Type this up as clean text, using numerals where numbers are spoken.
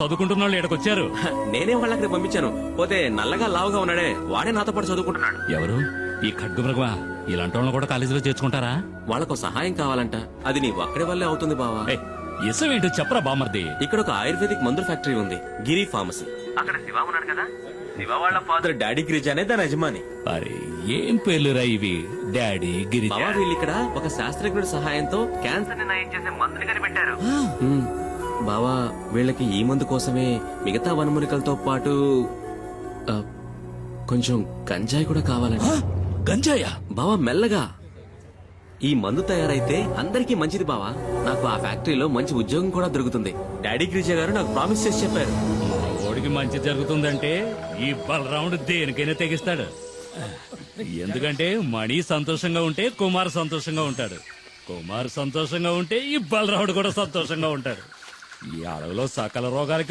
చదువుకుంటున్న వాళ్ళు ఇక్కడికొచ్చారు. నేనే వాళ్ళకి పంపించాను. పోతే నల్లగా లావుగా ఉన్నాడే వాడే నాతో పాటు చదువుకుంటున్నాడు. ఎవరు? ఈ ఖడ్గ మృగమా? ఇలాంటి వాళ్ళని కూడా కాలేజీలో చేర్చుకుంటారా? వాళ్ళకు సహాయం కావాలంట. అది నీ ఒక్కడి వల్లే అవుతుంది బావా. ఇసం ఏంటో చెప్పరా బామర్ది. ఇక్కడ ఒక ఆయుర్వేదిక్ మందుల ఫ్యాక్టరీ ఉంది, గిరి ఫార్మసీ. అక్కడ శివ ఉన్నాడు కదా, శివ వాళ్ళ ఫాదర్ డాడీ గిరిజ అనే దాని యజమాని. అరే ఏం పేర్లురా ఇవి? డాడీ గిరిజ. బావా వీళ్ళు ఇక్కడ ఒక శాస్త్రజ్ఞుడి సహాయంతో క్యాన్సర్ ని నయం చేసే మందుని కనిపెట్టారు. బావా వీళ్ళకి ఈ మందు కోసమే మిగతా వనమూలికలతో పాటు కొంచెం గంజాయి కూడా కావాలండి. గంజాయా? బావా మెల్లగా. ఈ మందు తయారైతే అందరికీ మంచిది బావా. నాకు ఆ ఫ్యాక్టరీలో మంచి ఉద్యోగం కూడా దొరుకుతుంది. డాడీ గిరిజ గారు నాకు ప్రామిస్ చేసి చెప్పారు. ఓడికి మంచి జరుగుతుందంటే ఈ బలరాముడు దేనికైనా తెగిస్తాడు. ఎందుకంటే మణి సంతోషంగా ఉంటే కుమార్ సంతోషంగా ఉంటాడు, కుమార్ సంతోషంగా ఉంటే ఈ బలరాముడు కూడా సంతోషంగా ఉంటాడు. ఈ అడవిలో సకల రోగాలకి